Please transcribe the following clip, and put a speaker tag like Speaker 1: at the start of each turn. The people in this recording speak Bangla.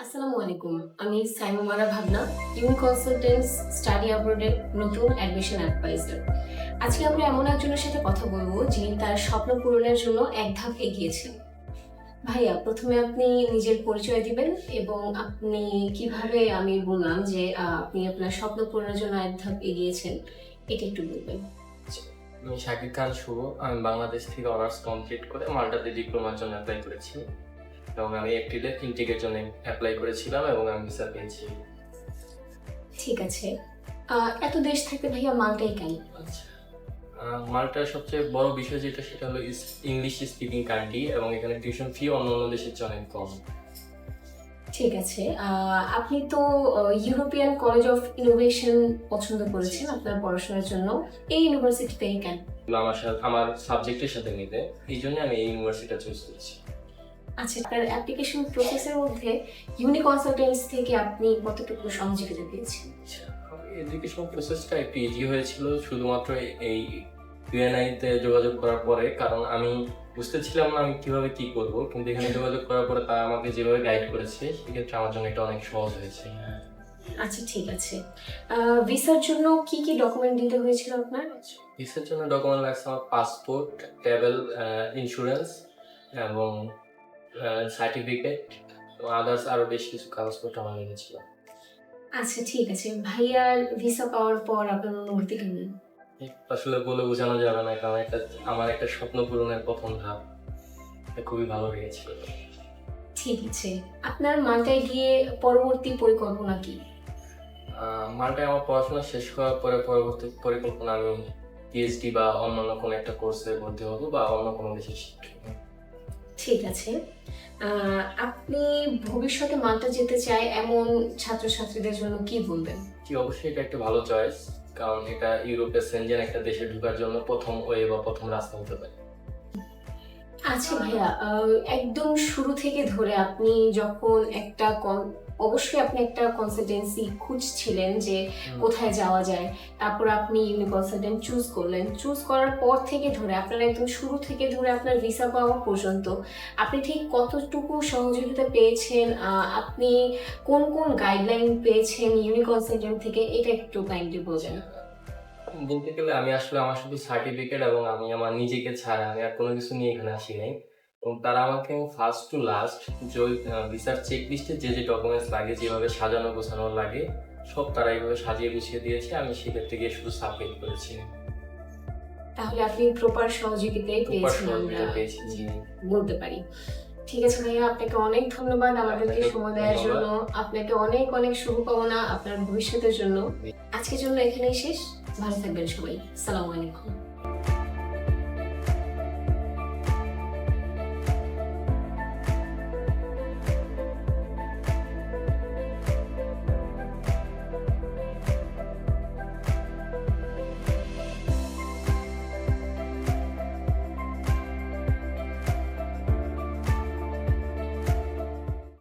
Speaker 1: আসসালামু আলাইকুম। আমি সাইমা মারা ভাবনা, ইউনি কনসালটেন্টস স্টাডি অ্যাব্রোডের নতুন অ্যাডমিশন অ্যাডভাইজার। আজকে আমরা এমন একজনের সাথে কথা বলবো যিনি তার স্বপ্ন পূরণের জন্য এক ধাপ এগিয়েছেন। ভাইয়া, প্রথমে আপনি নিজের পরিচয় দিবেন এবং আপনি কিভাবে আমি বললাম যে আপনি আপনার স্বপ্ন পূরণের জন্য এক ধাপ এগিয়েছেন, এটা একটু বলবেন।
Speaker 2: আমি শাকিব খান শুভ। আমি বাংলাদেশ থেকে অনার্স কমপ্লিট করে মাল্টাতে ডিপ্লোমার জন্য অ্যাপ্লাই করেছি এবং আমি এপ্রিলে ফিনটেকের জন্য অ্যাপ্লাই করেছিলাম এবং আমি ভিসা পেয়েছি।
Speaker 1: ঠিক আছে। এত দেশ থাকতে ভাইয়া মালটাই কেন?
Speaker 2: আচ্ছা, মাল্টার সবচেয়ে বড় বিষয় যেটা সেটা হলো ইংলিশ স্পিকিং কান্ট্রি এবং এখানে টিউশন ফি অন্যান্য দেশের চেয়ে অনেক কম।
Speaker 1: ঠিক আছে। আপনি তো ইউরোপিয়ান কলেজ অফ ইনোভেশন পছন্দ করেছেন আপনার পড়াশোনার জন্য। এই ইউনিভার্সিটিতে কেন?
Speaker 2: আমার সাবজেক্টের সাথে মিলে, এই জন্য আমি এই ইউনিভার্সিটিটা চুজ করেছি।
Speaker 1: আচ্ছা, আপনার অ্যাপ্লিকেশন প্রসেসের মধ্যে ইউনি কনসালটেন্স থেকে আপনি কতটুকু সহযোগিতা পেয়েছেন?
Speaker 2: এডুকেশন প্রসেসটা একটু ইজি হয়েছিল শুধুমাত্র এই ইউএনআই-তে যোগাযোগ করার পরে, কারণ আমি বুঝতেছিলাম না আমি কিভাবে কি করব, কিন্তু এখানে যোগাযোগ করার পরে তারা আমাকে যেভাবে গাইড করেছে সেক্ষেত্রে আমার জন্য এটা অনেক সহজ হয়েছে।
Speaker 1: আচ্ছা, ঠিক আছে। ভিসার জন্য কি কি ডকুমেন্ট দিতে হয়েছিল আপনার?
Speaker 2: ভিসার জন্য ডকুমেন্ট লাগছে আমার পাসপোর্ট, ট্রাভেল ইন্স্যুরেন্স এবং সার্টিফিকেট, আদার্স আরও বেশ কিছু কাগজপত্র আমার লেগেছিল।
Speaker 1: আচ্ছা, ঠিক আছে। ভাইয়ার ভিসা পাওয়ার পর আপনার অনুভূতি কেমন?
Speaker 2: আসলে বলে বোঝানো যাবে না, কারণ আমার একটা স্বপ্ন পূরণের প্রথম ধাপ। এটা খুবই ভালো লেগেছিল।
Speaker 1: ঠিক আছে। আপনার মাল্টায় গিয়ে পরবর্তী পরিকল্পনা কি?
Speaker 2: মাল্টায় আমার পড়াশোনা শেষ করার পরে পরবর্তী পরিকল্পনা আমি পিএইচডি বা অন্যান্য কোনো একটা কোর্সে ভর্তি হবো বা অন্য কোনো দেশে শিফট হবো।
Speaker 1: ঠিক আছে। আপনি ভবিষ্যতে মাল্টা যেতে চায় এমন ছাত্রছাত্রীদের জন্য কি বলবেন?
Speaker 2: জি, অবশ্যই এটা একটা ভালো চয়েস, কারণ এটা ইউরোপের সেনজেন একটা দেশে ঢোকার জন্য প্রথম ওয়ে বা প্রথম রাস্তা হতে পারে।
Speaker 1: আচ্ছা ভাইয়া, একদম শুরু থেকে ধরে আপনি যখন অবশ্যই আপনি একটা কনসালটেন্সি খুঁজছিলেন যে কোথায় যাওয়া যায়, তারপর আপনি ইউনি কনসালটেন্ট চুজ করলেন। চুজ করার পর থেকে ধরে আপনার একদম শুরু থেকে ধরে আপনার ভিসা পাওয়া পর্যন্ত আপনি ঠিক কতটুকু সহযোগিতা পেয়েছেন? আপনি কোন কোন গাইডলাইন পেয়েছেন ইউনি কনসালটেন্ট থেকে, এটা একটু কাইন্ডলি বলবেন।
Speaker 2: বলতে গেলে আমি আসলে আমার শুধু সার্টিফিকেট এবং আমি আমার নিজেকে ছাড়া আমি আর কোনো কিছু নিয়ে এখানে আসি নাই, এবং তারা আমাকে ফার্স্ট টু লাস্ট যে ভিসার চেক লিস্টে যে যে ডকুমেন্টস লাগে, যেভাবে সাজানো গোছানো লাগে সব তারা এইভাবে সাজিয়ে গুছিয়ে দিয়েছে। আমি সেক্ষেত্রে গিয়ে শুধু সাবমিট করেছি।
Speaker 1: তাহলে আপনি প্রপার সহযোগিতাই পেয়েছেন আমরা বলতে পারি। ঠিক আছে ভাইয়া, আপনাকে অনেক ধন্যবাদ আমাদেরকে সময় দেওয়ার জন্য। আপনাকে অনেক অনেক শুভকামনা আপনার ভবিষ্যতের জন্য। আজকের জন্য এখানেই শেষ। ভালো থাকবেন সবাই। আসসালামু আলাইকুম।